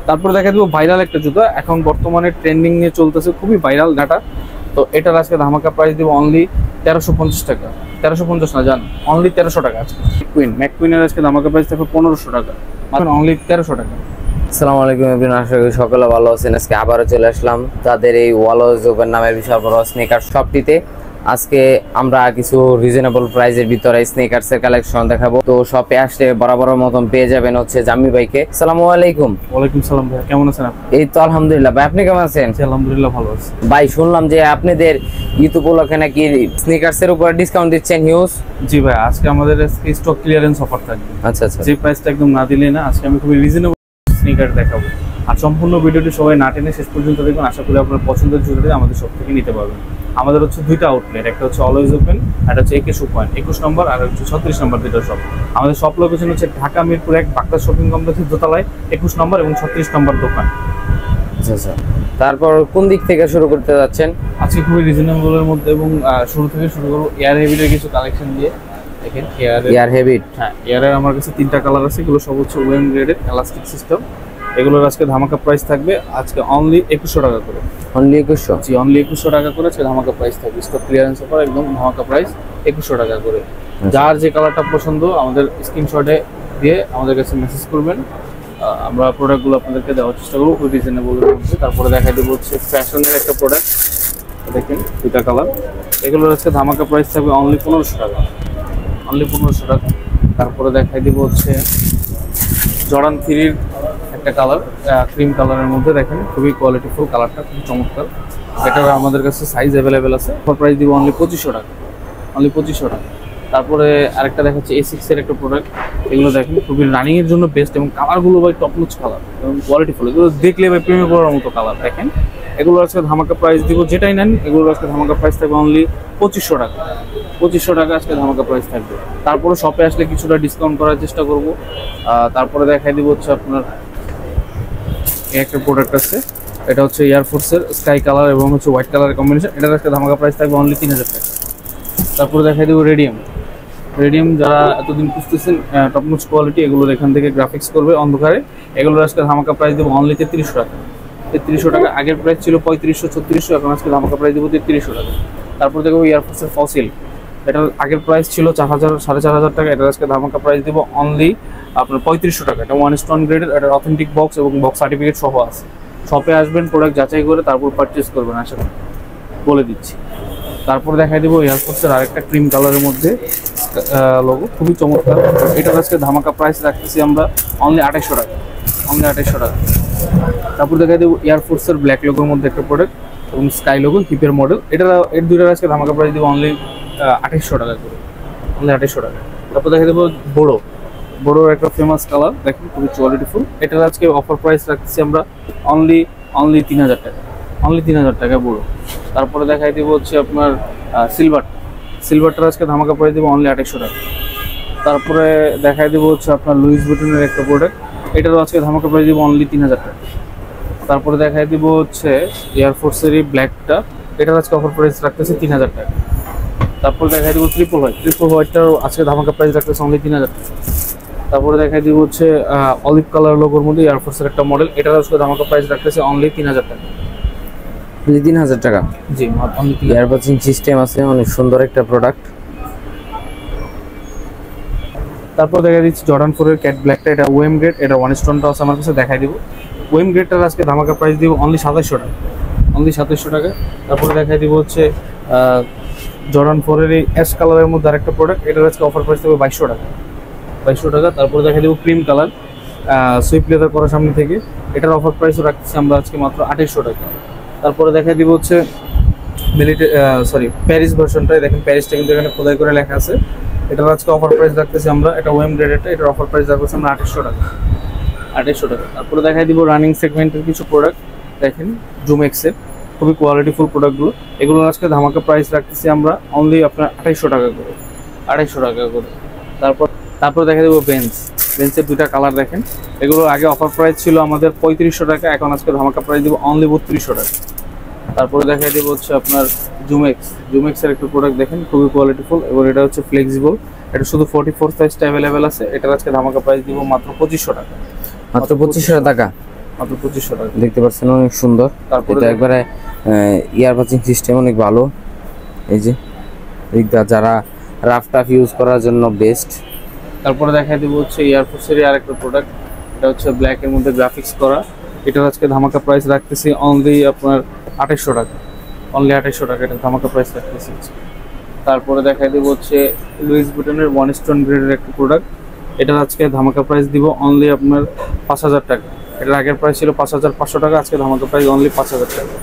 তারপর দেখা দিব ভাইরাল একটা জুতা, এখন বর্তমানে ট্রেন্ডিং নিয়ে চলতেছে, খুবই ভাইরাল ডাটা। তো এটার আজকে ধামাকা প্রাইস দিব অনলি 1350 টাকা। 1350 না জান, অনলি 1300 টাকা। আজকে ম্যাককুইনের আজকে ধামাকা প্রাইস থাকবে 1500 টাকা, মানে অনলি 1300 টাকা। আসসালামু আলাইকুম এভরিওয়ান, আশা করি সকলে ভালো আছেন। আজকে আবারও চলে আসলাম তাদের এই ওয়ালজ ওপেন নামের বিশাল বড় স্নেকার শপটিতে। আজকে আমরা কিছু রিজনেবল প্রাইসের ভিতরে স্নেকার্সের কালেকশন দেখাবো। তো শপে আসলে বরাবরের মতন পেয়ে যাবেন হচ্ছে জাম্মি ভাইকে। আসসালামু আলাইকুম। ওয়ালাইকুম সালাম ভাই, কেমন আছেন আপনি? এই তো আলহামদুলিল্লাহ। ভাই আপনি কেমন আছেন? আলহামদুলিল্লাহ ভালো আছি ভাই। শুনলাম যে আপনাদের ঈদ উপলক্ষে নাকি স্নেকার্সের উপর ডিসকাউন্ট দিচ্ছেন হিউজ। জি ভাই, আজকে আমাদের স্টক ক্লিয়ারেন্স অফার থাকবে। আচ্ছা আচ্ছা, যে প্রাইসটা একদম না দিলে না, আজকে আমি খুবই রিজনেবল স্নিকার দেখাবো। আর সম্পূর্ণ ভিডিওটি সবাই না টেনে শেষ পর্যন্ত দেখবেন। আশা করি আপনার পছন্দের জুতোটি আমাদের সব থেকে নিতে পারবেন। আমাদের হচ্ছে দুইটা আউটলেট, একটা হচ্ছে অলওয়েজ ওপেন, একটা হচ্ছে 21 নম্বর, আর হচ্ছে 36 নম্বর দুটো শপ। আমাদের সব লোকেশন হচ্ছে ঢাকা মিরপুর 1 বাক্তা শপিং কমপ্লেক্সের দোতলায় 21 নম্বর এবং 36 নম্বর দোকান। আচ্ছা আচ্ছা। তারপর কোন দিক থেকে শুরু করতে যাচ্ছেন? আজকে খুবই রিজনেবলের মধ্যে এবং শুরু থেকে শুরু করবো এয়ার হেভিটের কিছু কালেকশন দিয়ে। দেখেন এয়ার হেভিট। হ্যাঁ, এয়ারের আমার কাছে 3টা কালার আছে। এগুলো সব হচ্ছে ওয়েম গ্রেডের এলাস্টিক সিস্টেম। এগুলোর আজকে ধামাকা প্রাইস থাকবে আজকে অনলি 2100 টাকা করে। অনলি 2100? জি, অনলি 2100 টাকা করে আজকে ধামাকা প্রাইস থাকবে। স্টক ক্লিয়ারেন্স অফার, একদম ধামাকা প্রাইস 2100 টাকা করে। যার যে কালারটা পছন্দ আমাদের স্ক্রিনশটে দিয়ে আমাদের কাছে মেসেজ করবেন, আমরা প্রোডাক্টগুলো আপনাদেরকে দেওয়ার চেষ্টা করবো খুব রিজনেবলের মধ্যে। তারপরে দেখাই দেবো হচ্ছে ফ্যাশনের একটা প্রোডাক্ট, দেখেন 2টা কালার। এগুলোর আজকে ধামাকা প্রাইস থাকবে অনলি 1500 টাকা, অনলি 1500 টাকা। তারপরে দেখাই দিব হচ্ছে জর্ডান 3-র একটা কালার, ক্রিম কালারের মধ্যে। দেখেন খুবই কোয়ালিটিফুল কালারটা, খুবই চমৎকার। এটা আমাদের কাছে সাইজ অ্যাভেলেবেল আছে। প্রাইস দিব অনলি 2500 টাকা, অনলি 2500 টাকা। তারপরে আরেকটা দেখাচ্ছে A6-এর একটা প্রোডাক্ট। এগুলো দেখেন খুবই রানিংয়ের জন্য বেস্ট এবং কালারগুলো ভাই টপ নচ কালার এবং কোয়ালিটিফুল। এগুলো দেখলে ভাই প্রেমে পড়ার মতো কালার। দেখেন এগুলো আজকে ধামাকা প্রাইস দিব, যেটাই নেন এগুলোর আজকে ধামাকা প্রাইস থাকবে অনলি 2500 টাকা। 2500 টাকা আজকে ধামাকা প্রাইস থাকবে। তারপরে শপে আসলে কিছুটা ডিসকাউন্ট করার চেষ্টা করব। তারপরে দেখাই দিব হচ্ছে আপনার একটা প্রোডাক্ট আছে, এটা হচ্ছে এয়ারফোর্সের স্কাই কালার এবং হচ্ছে হোয়াইট কালারের কম্বিনেশন। এটার আজকে ধামাকা প্রাইস থাকবে অনলি 3000 টাকা। তারপরে দেখাই দেবো রেডিয়াম। যারা এতদিন খুঁজতেছেন টপ নোচ কোয়ালিটি, এগুলোর এখান থেকে গ্রাফিক্স করবে অন্ধকারে। এগুলোর আজকে ধামাকা প্রাইস দেবো অনলি 3300 টাকা। 3300 টাকা। আগের প্রাইস ছিল 3500 3600, এখন আজকে ধামাকা প্রাইস দেবো 3300 টাকা। তারপর দেখবো এয়ারফোর্সের ফসিল, এটার আগের প্রাইস ছিল 4000 4500 টাকা। এটার আজকে ধামাকা প্রাইস দেবো অনলি আপনার 3500 টাকা। এটা 1 স্টোন গ্রেডের, এটার অথেন্টিক বক্স এবং বক্স সার্টিফিকেট সহ আছে। শপে আসবেন, প্রোডাক্ট যাচাই করে তারপর পারচেস করবেন, আশা করি বলে দিচ্ছি। তারপর দেখাই দেবো এয়ারফোর্সের আরেকটা ক্রিম কালারের মধ্যে লোগো, খুবই চমৎকার। এটার আজকে ধামাকা প্রাইস রাখতেছি আমরা অনলি 2800 টাকা, অনলি 2800 টাকা। তারপর দেখাই দেবো এয়ারফোর্সের ব্ল্যাক লোগোর মধ্যে একটা প্রোডাক্ট এবং স্কাই লোগো হিপের মডেল। এর দুইটার আজকে ধামাকা প্রাইস দেবো অনলি 2800 টাকা করে, অনলি 2800 টাকা। তারপর দেখা দেবো বড়োর একটা ফেমাস কালার, দেখেন খুবই কোয়ালিটিফুল। এটার আজকে অফার প্রাইস রাখতেছি আমরা অনলি 3000 টাকা, অনলি 3000 টাকা বড়ো। তারপরে দেখাই দেবো হচ্ছে আপনার সিলভারটার আজকে ধামাকা প্রাইস দেবো অনলি 2800 টাকা। তারপরে দেখাই দেবো হচ্ছে আপনার লুইস বুটনের একটা প্রোডাক্ট, এটারও আজকে ধামাকা প্রাইস দেবো অনলি 3000 টাকা। তারপরে দেখাই দেবো হচ্ছে এয়ারফোর্সেরই ব্ল্যাকটা, এটার আজকে অফার প্রাইস রাখতেছে 3000 টাকা। তারপরে দেখাই দেবো ট্রিপল হোয়াইটটার আজকে ধামাকা প্রাইস রাখতেছে অনলি 3000 টাকা। তারপরে দেখাই দেবো হচ্ছে অলিভ কালার লোগোর মধ্যে এয়ারফোর্সের একটা মডেল, এটার আজকে ধামাকা প্রাইস রাখতেছে অনলি 3000 টাকা, 3000 টাকা। জি, অনলি ইয়ারবাজিং সিস্টেম আছে, অনেক সুন্দর একটা প্রোডাক্ট। তারপর দেখা দিচ্ছি জর্ডান 4-এর ক্যাট ব্ল্যাকটা, এটা ওয়েম গ্রেড, এটা 1 স্টোনটা আছে আমার কাছে, দেখাই দিব। ওয়েম গ্রেডটার আজকে ধামাকা প্রাইস দিব অনলি 2700 টাকা, অনলি 2700 টাকা। তারপরে দেখাই দিব হচ্ছে জর্ডান 4-এর এই অ্যাশ কালারের মধ্যে আরেকটা প্রোডাক্ট, এটার আজকে অফার প্রাইস দেবো 2200 টাকা, 2200 টাকা। তারপরে দেখাই দিব ক্রিম কালার সুইপ লেদার করার সামনে থেকে, এটার অফার প্রাইসও রাখতেছি আমরা আজকে মাত্র 2800 টাকা। তারপরে দেখাই দিব হচ্ছে প্যারিস ভার্সনটাই, দেখেন প্যারিসটা কিন্তু এখানে খোদাই করে লেখা আছে। এটার আজকে অফার প্রাইস রাখতেছি আমরা, এটা ওয়েম গ্রেডেরটা, এটার অফার প্রাইস রাখতেছি আমরা 2800 টাকা, 2800 টাকা। তারপরে দেখাই দিব রানিং সেগমেন্টের কিছু প্রোডাক্ট, দেখেন জুমেক্সের খুবই কোয়ালিটিফুল প্রোডাক্টগুলো। এগুলোর আজকে ধামাকা প্রাইস রাখতেছি আমরা অনলি আপনার 2800 টাকা করে, 2800 টাকা করে। তারপর দেখা দেবো বেঞ্চের 2টা কালার, দেখেন এগুলো আগে অফার প্রাইস ছিল আমাদের 3500 টাকা, এখন আজকে ধামাকা প্রাইস দেবো অনলি 3200 টাকা। তারপরে দেখাই দেবো হচ্ছে আপনার জুমেক্সের একটা প্রোডাক্ট, দেখেন খুবই কোয়ালিটিফুল এবং এটা হচ্ছে ফ্লেক্সিবল। এটা শুধু 44 সাইজটা অ্যাভেলেবেল আছে। এটার আজকে ধামাকা প্রাইস দিব মাত্র 2500 টাকা, মাত্র 2500 টাকা। মাত্র 2500 টাকা। দেখতে পাচ্ছেন অনেক সুন্দর। তারপরে এটা একবারে ইয়ারবাচিং সিস্টেম অনেক ভালো। এই যে এইটা যারা রাফ টাফ ইউজ করার জন্য বেস্ট। তারপরে দেখাই দেবো হচ্ছে এয়ারফোর্সেরই আরেকটা প্রোডাক্ট, এটা হচ্ছে ব্ল্যাক এর মধ্যে গ্রাফিক্স করা। এটার আজকে ধামাকা প্রাইস রাখতেছি অনলি আপনার 2800 টাকা, অনলি 2800 টাকা এটা ধামাকা প্রাইস রাখতেছি। তারপরে দেখাই দেবো হচ্ছে লুইস বুটনের 1 স্টোন গ্রেডের একটা প্রোডাক্ট, এটার আজকে ধামাকা প্রাইস দিব অনলি আপনার 5000 টাকা। এটার আগের প্রাইস ছিল 5500 টাকা, আজকে ধামাকা প্রাইস অনলি 5000 টাকা।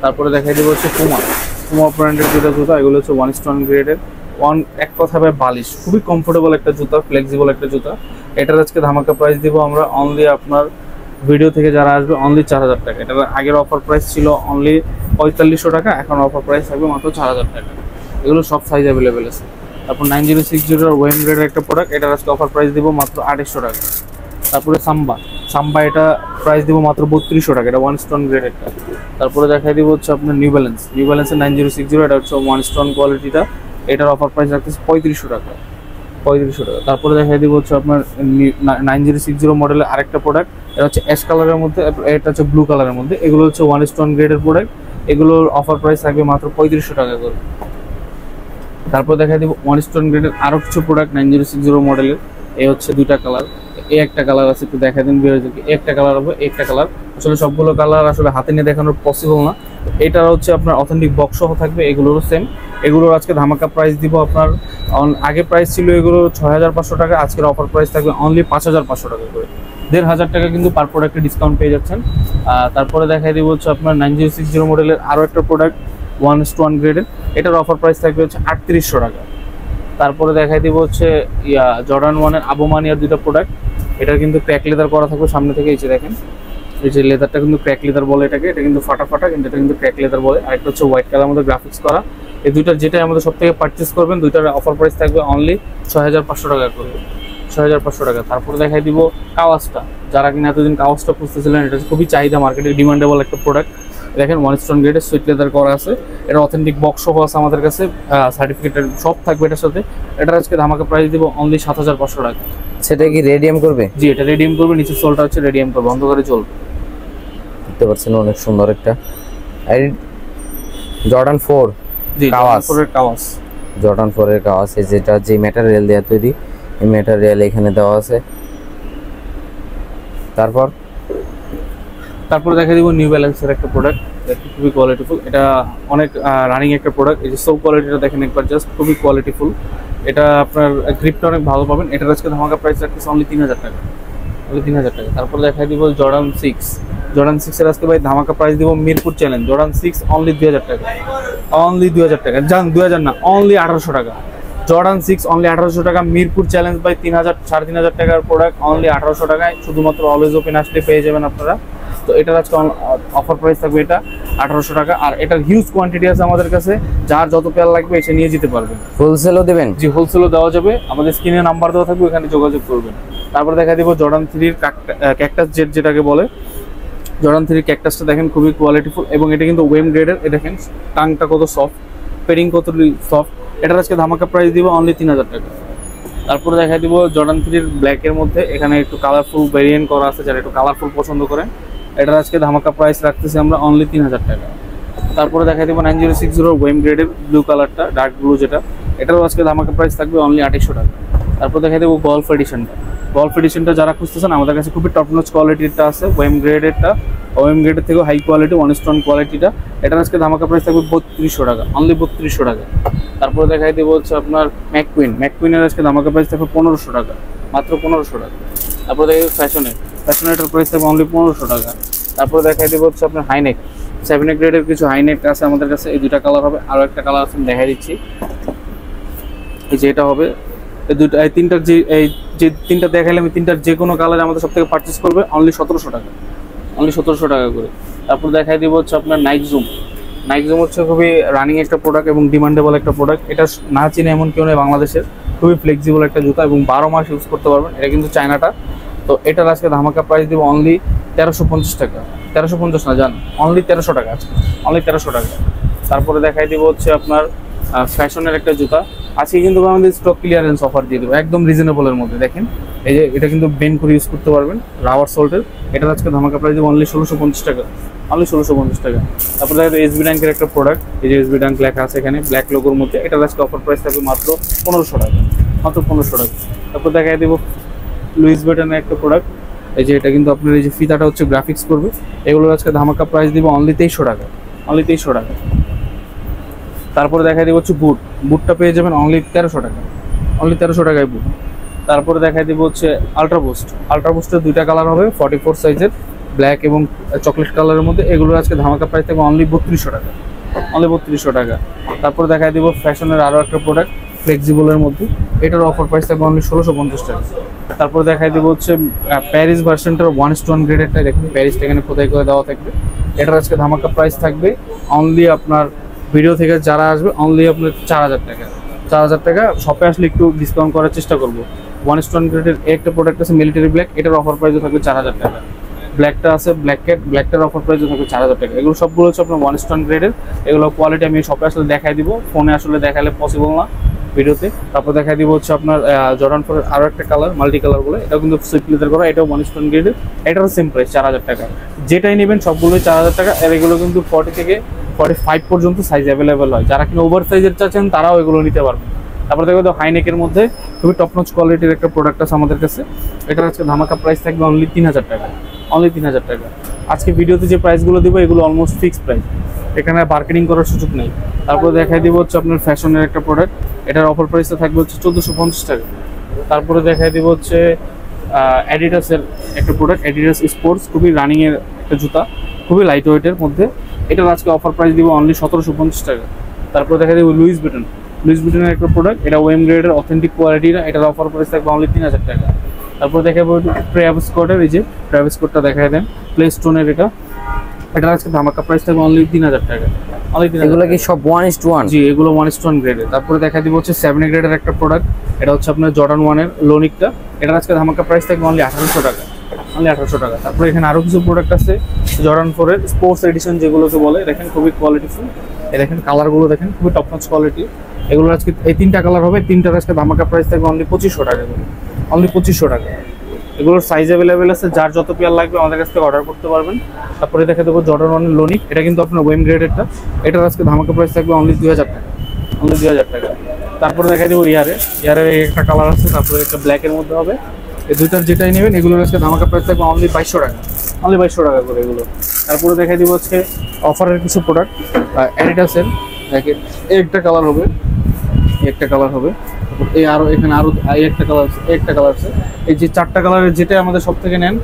তারপরে দেখাই দেবো হচ্ছে পুমা ব্র্যান্ডের জুতা, এগুলো হচ্ছে 1 স্টোন গ্রেডের, এক কথা ভাই বালিশ, খুবই কমফোর্টেবল একটা জুতা, ফ্লেক্সিবল একটা জুতা। এটার আজকে ধামাকা প্রাইস দিব আমরা অনলি আপনার ভিডিও থেকে যারা আসবে অনলি 4000 টাকা। এটার আগের অফার প্রাইস ছিল অনলি 4500 টাকা, এখন অফার প্রাইস থাকবে মাত্র 4000 টাকা। এগুলো সব সাইজ অ্যাভেলেবেল আছে। তারপর 9060 ওয়েম গ্রেডের একটা প্রোডাক্ট, এটার আজকে অফার প্রাইস দিব মাত্র 2800 টাকা। তারপরে সাম্বা এটা প্রাইস দিব মাত্র 3200 টাকা, এটা 1 স্টোন গ্রেডেরটা। তারপরে দেখাই দিব হচ্ছে আপনার নিউ ব্যালেন্সের 9060, এটা হচ্ছে 1 স্টোন কোয়ালিটিটা, এটার অফার প্রাইস রাখতেছে 3500 টাকা। তারপরে দেখাই দিব হচ্ছে আপনার 9060 মডেলের আরেকটা প্রোডাক্ট, এটা হচ্ছে অ্যাশ কালারের মধ্যে, এটা হচ্ছে ব্লু কালারের মধ্যে। এগুলো হচ্ছে 1 স্টোন গ্রেডের প্রোডাক্ট, এগুলোর অফার প্রাইস থাকবে মাত্র 3500 টাকা করে। তারপর দেখাই দিব 1 স্টোন গ্রেডের আরো কিছু প্রোডাক্ট 9060 মডেলের, এই হচ্ছে দুইটা কালার, এই একটা কালার আছে, একটু দেখাই দিন বিরোধী, একটা কালার হবে, একটা কালার আসলে সবগুলো কালার আসলে হাতে নিয়ে দেখানোর পসিবল না। এটা হচ্ছে আপনার অথেন্টিক বক্স সহ থাকবে, এগুলোরও সেম। এগুলোর আজকে ধামাকা প্রাইস দিব আপনার, আগে প্রাইস ছিল এগুলো 6500 টাকা, আজকের অফার প্রাইস থাকবে অনলি 5500 টাকা করে, 1500 টাকা কিন্তু পার প্রোডাক্টে ডিসকাউন্ট পেয়ে যাচ্ছেন। তারপরে দেখাই দিব হচ্ছে আপনার 9060 মডেলের আরও একটা প্রোডাক্ট 1 স্টোন গ্রেডের, এটার অফার প্রাইস থাকবে হচ্ছে 3800 টাকা। তারপরে দেখাই দিব হচ্ছে জর্ডান 1-এর আবোমানিয়ার দুটো প্রোডাক্ট, এটার কিন্তু ক্র্যাক লেদার করা থাকবে সামনে থেকে, এই যে দেখেন, এই যে লেদারটা কিন্তু ক্র্যাক লেদার বলে এটাকে, এটা কিন্তু ফাটা কিন্তু এটা কিন্তু ক্র্যাক লেদার বলে। আরেকটা হচ্ছে হোয়াইট কালার মধ্যে গ্রাফিক্স করা। এই দুইটার যেটাই আমাদের সব থেকে পারচেস করবেন, দুইটার অফার প্রাইস থাকবে অনলি 6500 টাকা করে, 6500 টাকা। তারপরে দেখাই দিব কাওয়াসটা, যারা কিনা এতদিন কাওয়াসটা খুঁজতেছিলেন, এটা খুবই চাহিদা, মার্কেটে ডিমান্ডেবল একটা প্রোডাক্ট। দেখেন 1 স্টোন গ্রেডের সুইট লেদার করা আছে, এটা অথেন্টিক বক্স সহ আছে আমাদের কাছে, সার্টিফিকেটের সব থাকবে এটার সাথে। এটার আজকে ধামাকা প্রাইস দিব অনলি 7500 টাকা। সেটা কি রেডিয়াম করবে? জি, এটা রেডিয়াম করবে, নিচের সোলটা হচ্ছে রেডিয়াম করবে, অন্ধকারে চলবে। দেখতে পাচ্ছেন অনেক সুন্দর একটা জর্ডান 4, জি, জর্ডান 4 এর কাওয়াস, যেটা যে ম্যাটেরিয়াল দিয়ে তৈরি, এই ম্যাটেরিয়াল এখানে দেওয়া আছে। তারপরে দেখা দিব নিউ ব্যালেন্সের একটা প্রোডাক্ট, খুবই কোয়ালিটিফুল, এটা অনেক রানিং একটা প্রোডাক্ট। এই যে সো কোয়ালিটিটা দেখেন একবার জাস্ট, খুবই কোয়ালিটিফুল। এটা আপনার গ্রিপটা অনেক ভালো পাবেন। এটার আজকে ধামাকা প্রাইস রাখতেছে অনলি 3000 টাকা, অনলি 3000 টাকা। তারপরে দেখা দিব জর্ডান 6 এর আজকে ভাই ধামাকা প্রাইস দিব মিরপুর চ্যালেঞ্জ, জর্ডান 6 অনলি 2000 টাকা, অনলি 2000 টাকা, জান 2000 না, অনলি 1800 টাকা। জর্ডান 6 অনলি 1800 টাকা, মিরপুর চ্যালেঞ্জ বাই 3500 টাকার প্রোডাক্ট অনলি 1800 টাকায়, শুধুমাত্র অলওয়েজ ওপেন আসলে পেয়ে যাবেন আপনারা। তো এটার আজকে অফার প্রাইস থাকবে এটা 1800 টাকা। আর এটার হিউজ কোয়ান্টিটি আছে আমাদের কাছে, যার যত পেয়ার লাগবে এসে নিয়ে যেতে পারবেন। হোলসেলও দেবেন? জি, হোলসেলও দেওয়া যাবে, আমাদের স্ক্রিনে নাম্বার দেওয়া থাকবে, ওখানে যোগাযোগ করবেন। তারপরে দেখা দিব জর্ডান 3-এর ক্যাকটাস জেট, যেটাকে বলে জর্ডান 3 ক্যাকটাসটা দেখেন খুবই কোয়ালিটিফুল, এবং এটা কিন্তু ওয়েম গ্রেডের। এটা দেখেন টাংটা কত সফট, পেডিং কত সফট। এটার আজকে ধামাকা প্রাইস দিব অনলি 3000 টাকা। তারপরে দেখা দিব জর্ডান 3-এর ব্ল্যাকের মধ্যে, এখানে একটু কালারফুল ভেরিয়েন্ট করা আছে, যারা একটু কালারফুল পছন্দ করেন, এটার আজকে ধামাকা প্রাইস রাখতেছি আমরা অনলি 3000 টাকা। তারপরে দেখা দিব 9060 ওয়েম গ্রেডের ব্লু কালারটা, ডার্ক ব্লু যেটা, এটারও আজকে ধামাকা প্রাইস থাকবে অনলি 2800 টাকা। তারপর দেখা দেবো গল্ফ এডিশনটা যারা খুঁজতেছেন, আমাদের কাছে খুবই টপ নচ কোয়ালিটিটা আছে, ওয়েম গ্রেডের থেকেও হাই কোয়ালিটি 1 স্টোন কোয়ালিটিটা। এটার আজকে ধামাকা প্রাইস থাকবে 3200 টাকা, অনলি 3200 টাকা। তারপরে দেখাই দেবো হচ্ছে আপনার ম্যাককুইনের আজকে ধামাকা প্রাইস থাকবে 1500 টাকা, মাত্র 1500 টাকা। তারপরে দেখে ফ্যাশনেটার প্রাইস থাকবে অনলি 1500 টাকা। তারপরে দেখাই দেবো হচ্ছে আপনার হাইনেক 7 গ্রেডের কিছু হাইনেক আছে আমাদের কাছে, এই দুইটা কালার হবে, আরও একটা কালার আছে দেখাই দিচ্ছি, এই যে এটা হবে। এই তিনটার যে তিনটা দেখাইলে আমি তিনটার যে কোনো কালারে আমাদের সব থেকে পারচেস করবে অনলি 1700 টাকা, অনলি 1700 টাকা করে। তারপর দেখাই দিব হচ্ছে আপনার নাইক জুম হচ্ছে খুবই রানিং একটা প্রোডাক্ট এবং ডিমান্ডেবল একটা প্রোডাক্ট। এটা না চিনে এমন কেউ নেই বাংলাদেশের, খুবই ফ্লেক্সিবল একটা জুতা এবং 12 মাস ইউজ করতে পারবেন। এটা কিন্তু চায়নাটা। তো এটার আজকে ধামাকা প্রাইস দিব অনলি 1350 টাকা, 1350 না জান, অনলি 1300 টাকা, আজকে অনলি 1300 টাকা। তারপরে দেখাই দিব হচ্ছে আপনার ফ্যাশনের একটা জুতা। আজকে কিন্তু আমাদের স্টক ক্লিয়ারেন্স অফার দিয়ে দেবো একদম রিজনেবলের মধ্যে। দেখেন এই যে এটা কিন্তু বেন করে ইউজ করতে পারবেন, রাবার সোল্টের। এটার আজকে ধামাকা প্রাইস দেবো অনলি 1650 টাকা, অনলি 1650 টাকা। তারপরে দেখা যায় এসবি ব্যাংকের একটা প্রোডাক্ট, এই যে এসবি ব্যাংক লেখা আছে এখানে ব্ল্যাক লোগোর মধ্যে। এটার আজকে অফার প্রাইস থাকবে মাত্র 1500 টাকা, মাত্র 1500 টাকা। তারপর দেখা দেবো লুইস ভিটনের একটা প্রোডাক্ট, এই যে এটা কিন্তু আপনার এই যে ফিতাটা হচ্ছে গ্রাফিক্স করবে। এগুলোর আজকে ধামাকা প্রাইস দিব অনলি 2300 টাকা, অনলি 2300 টাকা। তারপরে দেখা দিব হচ্ছে বুট, বুটটা পেয়ে যাবেন অনলি 1300 টাকা, অনলি 1300 টাকায় বুট। তারপরে দেখাই দিব হচ্ছে আলট্রাবুস্ট, আলট্রাবুস্টের দুইটা কালার হবে 44 সাইজের, ব্ল্যাক এবং চকলেট কালারের মধ্যে। এগুলোর আজকে ধামাকা প্রাইস থাকবে অনলি 3200 টাকা, অনলি 3200 টাকা। তারপরে দেখাই দিব ফ্যাশনের আরও একটা প্রোডাক্ট ফ্লেক্সিবলের মধ্যে, এটার অফার প্রাইস থাকবে অনলি 1650 টাকা। তারপরে দেখাই দিব হচ্ছে প্যারিস ভার্সনটার 1:1 গ্রেডেরটা, দেখুন প্যারিসটা এখানে কোথায় কোথায় দেওয়া থাকবে। এটার আজকে ধামাকা প্রাইস থাকবে অনলি আপনার ভিডিও থেকে যারা আসবে অনলি আপনার 4000 টাকা, 4000 টাকা। শপে আসলে একটু ডিসকাউন্ট করার চেষ্টা করবো। 1:1 গ্রেডের একটা প্রোডাক্ট আছে মিলিটারি ব্ল্যাক, এটার অফার প্রাইসও থাকবে 4000 টাকা। ব্ল্যাকটা আছে ব্ল্যাক ক্যাট, ব্ল্যাকটার অফার প্রাইসও থাকবে 4000 টাকা। এগুলো সবগুলো হচ্ছে আপনার 1:1 গ্রেডের। এগুলো কোয়ালিটি আমি শপে আসলে দেখাই দিব, ফোনে আসলে দেখালে পসিবল না ভিডিওতে। তারপর দেখাই দিব হচ্ছে আপনার জর্ডান 4 এর আরও একটা কালার, মাল্টি কালার বলে, এটাও কিন্তু সুইফট লেদার করা, এটাও 1:1 গ্রেডের। এটারও সেম প্রাইস 4000 টাকা। যেটাই নেবেন সবগুলোই 4000 টাকা। আর এগুলো কিন্তু 40 থেকে 45 পর্যন্ত সাইজ অ্যাভেলেবেল হয়। যারা কিনা ওভার সাইজের চাচ্ছেন তারাও এগুলো নিতে পারবেন। তারপর দেখো হাইনেকের মধ্যে খুবই টপ নচ কোয়ালিটির একটা প্রোডাক্ট আছে আমাদের কাছে। এটার আজকে ধামাকা প্রাইস থাকবে অনলি 3000 টাকা, অনলি 3000 টাকা। আজকে ভিডিওতে যে প্রাইসগুলো দিব এগুলো অলমোস্ট ফিক্সড প্রাইস, এখানে বার্গেনিং করার সুযোগ নেই। তারপর দেখাই দিব হচ্ছে আপনার ফ্যাশনের একটা প্রোডাক্ট, এটার অফার প্রাইসটা থাকবে হচ্ছে 1450 টাকা। তারপরে দেখাই দিব হচ্ছে অ্যাডিডাসের একটা প্রোডাক্ট, অ্যাডিডাস স্পোর্টস, খুবই রানিংয়ের একটা জুতা, খুবই লাইট ওয়েটের মধ্যে। এটার আজকে অফার প্রাইস দিব অনলি 1750 টাকা। তারপরে দেখা দিব লুইস ভিটন, লুইস ভিটনের একটা প্রোডাক্ট, এটা ওয়েম গ্রেডের অথেন্টিক কোয়ালিটির, এটার অফার প্রাইস থাকবে অনলি 3000 টাকা। তারপর দেখাবো ট্রাভিস স্কটের, এই যে ট্রাভিস স্কটটা দেখাই দেন প্লে স্টোনের, এটার আজকে ধামাকা প্রাইস থাকবে অনলি 3000 টাকা, অনলি 3000। এগুলো কি সব 1:1? জি, এগুলো 1:1 গ্রেডের। তারপরে দেখা দিব হচ্ছে 7 গ্রেডের একটা প্রোডাক্ট, এটা হচ্ছে আপনার জর্ডান 1 এর লোনিকটা, এটার আজকে ধামাকা প্রাইস থাকবে অনলি 1800 টাকা, অনলি 1800 টাকা। তারপরে এখানে আরও কিছু প্রোডাক্ট আছে জর্ডান 4 এর স্পোর্টস এডিশন যেগুলোকে বলে, দেখেন খুবই কোয়ালিটিফুল। এই দেখেন কালারগুলো দেখেন খুবই টপ নচ কোয়ালিটি। এগুলো আজকে এই 3টা কালার হবে, 3টার আজকে ধামাকা প্রাইস থাকবে অনলি 2500 টাকা করে, অনলি 2500 টাকা। এগুলোর সাইজ অ্যাভেলেবেল আছে, যার যত পেয়ার লাগবে আমাদের কাছ থেকে অর্ডার করতে পারবেন। তারপরে দেখে দেবো জর্ডান 1 এর লোনিক, এটা কিন্তু আপনার ওয়েম গ্রেডেরটা, এটার আজকে ধামাকা প্রাইস থাকবে অনলি 2000 টাকা, অনলি 2000 টাকা। তারপরে দেখা দেবো ইয়ারের একটা কালার আছে, তারপরে একটা ব্ল্যাকের মধ্যে হবে। এই দুইটার যেটাই নেবেন এগুলোর আজকে ধামাকা প্রাইস থাকবে অনলি 2200 টাকা, অনলি 2200 টাকা করে এগুলো। তারপরে দেখা দিব হচ্ছে অফারের কিছু প্রোডাক্ট অ্যাডিডাসের, দেখেন একটা কালার হবে, একটা কালার হবে। এই আরো এখানে আরো একটা কালার আছে, একটা কালার আছে। এই যে 4টা কালারের যেটা আমাদের সব থেকে নেন,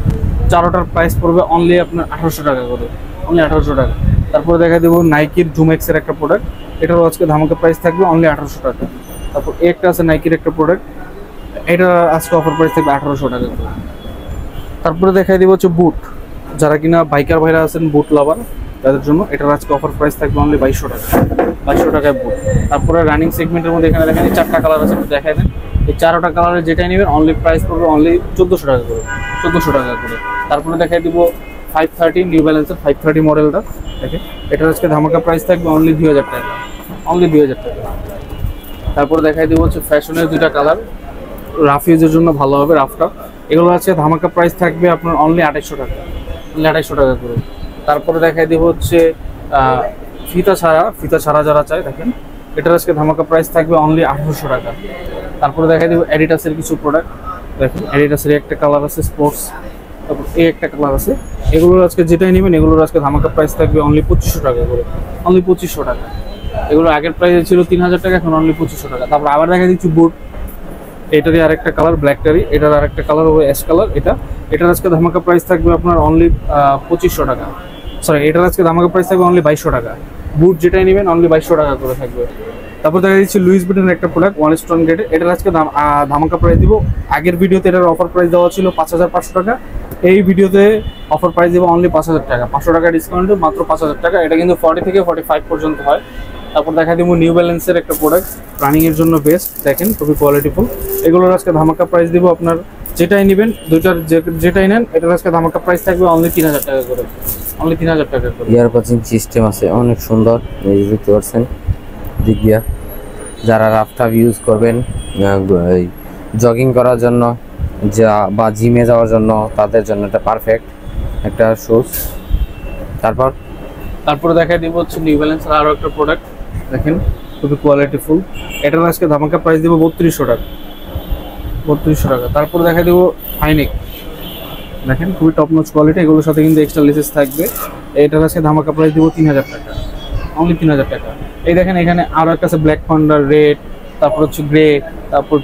4টার প্রাইস পড়বে অনলি আপনার 1800 টাকা করে, অনলি 1800 টাকা। তারপরে দেখা দেবো নাইকির জুমেক্সের একটা প্রোডাক্ট, এটারও আজকে ধামাকা প্রাইস থাকবে অনলি 1800 টাকা। তারপর একটা আছে নাইকির একটা প্রোডাক্ট, এটা আজকে অফার প্রাইস থাকবে 1800 টাকা করে। তারপরে দেখাই দিব হচ্ছে বুট, যারা কিনা বাইকার ভাইরা আছেন বুট লাভার তাদের জন্য এটার আজকে অফার প্রাইস থাকবে অনলি 2200 টাকা, 2200 টাকায় বুট। তারপরে রানিং সেগমেন্টের মধ্যে এখানে দেখেন 4টা কালার আছে, দেখাই দেন। এই 4টা কালারের যেটাই নেবেন অনলি প্রাইস পড়বে অনলি 1400 টাকা করে, 1400 টাকা করে। তারপরে দেখাই দিব 530 নিউ ব্যালেন্সের 530 মডেলটা, দেখেন এটার আজকে ধামাকা প্রাইস থাকবে অনলি 2000 টাকা, অনলি 2000 টাকা। তারপরে দেখাই দিব হচ্ছে ফ্যাশনের 2টা কালার, রাফ ইউজের জন্য ভালো হবে রাফটা। এগুলো আছে ধামাকা প্রাইস থাকবে আপনার অনলি 2800 টাকা, অনলি 2800 টাকা করে। তারপরে দেখাই দিব হচ্ছে ফিতা ছাড়া যারা চায়, দেখেন এটার আজকে ধামাকা প্রাইস থাকবে অনলি 1800 টাকা। তারপরে দেখাই দিব অ্যাডিডাসের কিছু প্রোডাক্ট, দেখেন অ্যাডিডাসের একটা কালার আছে স্পোর্টস, তারপর এই একটা কালার আছে। এগুলোর আজকে যেটাই নেবেন এগুলোর আজকে ধামাকা প্রাইস থাকবে অনলি 2500 টাকা করে, অনলি 2500 টাকা। এগুলো আগের প্রাইসে ছিল 3000 টাকা, এখন অনলি 2500 টাকা। তারপর আবার দেখা দিচ্ছি বুট, এটারই আরেকটা কালার ব্ল্যাকটারই, এটার আরেকটা কালার হবে অ্যাশ কালার। এটার আজকে ধামাকা প্রাইস থাকবে আপনার অনলি 2500 টাকা, সরি এটার আজকে ধামাকা প্রাইস থাকবে অনলি 2200 টাকা। বুট যেটাই নেবেন অনলি 2200 টাকা করে থাকবে। তারপর দেখা দিচ্ছি লুইস ভিটনের একটা প্রোডাক্ট 1:1 গ্রেডের, এটার আজকে ধামাকা প্রাইস দিব। আগের ভিডিওতে এটার অফার প্রাইস দেওয়া ছিল 5500 টাকা, এই ভিডিওতে অফার প্রাইস দেবো অনলি 5000 টাকা, 500 টাকা ডিসকাউন্টে মাত্র 5000 টাকা। এটা কিন্তু 40 থেকে 45 পর্যন্ত হয়। তারপর দেখা দিব নিউ ব্যালেন্সের একটা প্রোডাক্ট, রানিংয়ের জন্য বেস্ট, দেখেন খুবই কোয়ালিটিফুল। এগুলোর আজকে ধামাকা প্রাইস দিব আপনার যেটাই নেবেন, দুইটার যেটাই নেন এটার আজকে ধামাকা প্রাইস থাকবে অনলি 3000 টাকা করে, অনলি 3000 টাকা করে। ইয়ার কোচিং সিস্টেম আছে অনেক সুন্দর, এই যে দেখতে পাচ্ছেন দিক দিয়া যারা রাফ টাফ ইউজ করবেন জগিং করার জন্য বা জিমে যাওয়ার জন্য, তাদের জন্য এটা পারফেক্ট একটা শুজ। তারপরে দেখা দিব হচ্ছে নিউ ব্যালেন্সের আরও একটা প্রোডাক্ট, দেখেন খুবই কোয়ালিটিফুল। এটার আজকে ধামাকা প্রাইস দিব 3200 টাকা, 3200 টাকা। তারপরে দেখা দিব হাইনেক, দেখেন খুবই টপ নচ কোয়ালিটি, এগুলোর সাথে কিন্তু এক্সট্রা লেসেস থাকবে। এটার আজকে ধামাকা প্রাইস দিব 3000 টাকা, অনলি 3000 টাকা। এই দেখেন এখানে আরও একটা আছে ব্ল্যাক পান্ডার, রেড, তারপর হচ্ছে গ্রে, তারপর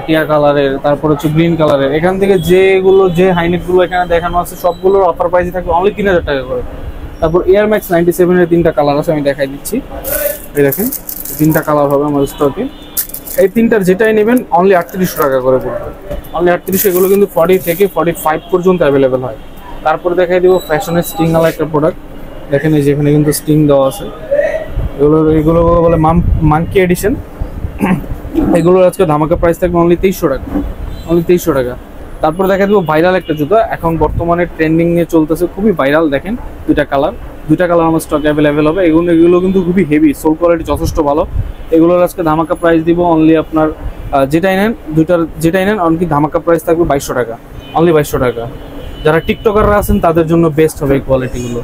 টিয়া কালারের, তারপর হচ্ছে গ্রিন কালারের। এখান থেকে যে হাইনেকগুলো এখানে দেখানো আছে সবগুলোর অফার প্রাইসে থাকবে অনলি 3000 টাকা করে। তারপর এয়ার ম্যাক্স 97 এর 3টা কালার আছে, আমি দেখাই দিচ্ছি। এই দেখেন 3টা কালার হবে আমাদের স্টকে। এই 3টার যেটাই নেবেন অনলি 3800 টাকা করে পড়বে, অনলি 3800। এগুলো কিন্তু 40 থেকে 45 পর্যন্ত অ্যাভেলেবেল হয়। তারপরে দেখাই দিব ফ্যাশনের স্ট্রিং ওয়ালা একটা প্রোডাক্ট, দেখেন এই যেখানে কিন্তু স্ট্রিং দেওয়া আছে। এগুলো বলে মাঙ্কি এডিশন। এগুলোর আজকে ধামাকা প্রাইস থাকবে অনলি 2300 টাকা, অনলি 2300 টাকা। তারপরে দেখা দেবো ভাইরাল একটা জুতো, এখন বর্তমানে ট্রেন্ডিং নিয়ে চলতেছে, খুবই ভাইরাল। দেখেন দুইটা কালার আমার স্টক অ্যাভেলেবেল হবে। এগুলো কিন্তু খুবই হেভি, সোল কোয়ালিটি যথেষ্ট ভালো। এগুলোর আজকে ধামাকা প্রাইস দিব অনলি আপনার যেটাই নেন অনলি ধামাকা প্রাইস থাকবে 2200 টাকা, অনলি 2200 টাকা। যারা টিকটকাররা আছেন তাদের জন্য বেস্ট হবে এই কোয়ালিটিগুলো।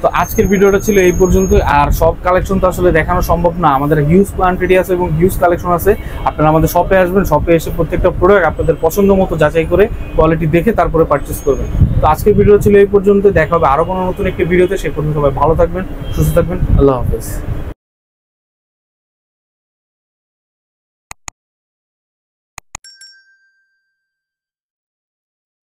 তো আজকের ভিডিওটা ছিল এই পর্যন্ত। আর সব কালেকশন তো আসলে দেখানো সম্ভব না, আমাদের হিউজ কোয়ান্টিটি আছে এবং হিউজ কালেকশন আছে। আপনারা আমাদের শপে আসবেন, শপে এসে প্রত্যেকটা প্রোডাক্ট আপনাদের পছন্দ মতো যাচাই করে কোয়ালিটি দেখে তারপরে পারচেস করবেন। তো আজকের ভিডিও ছিল এই পর্যন্ত, দেখা হবে আরো কোনো নতুন একটি ভিডিওতে। সে পর্যন্ত সবাই ভালো থাকবেন, সুস্থ থাকবেন, আল্লাহ হাফেজ।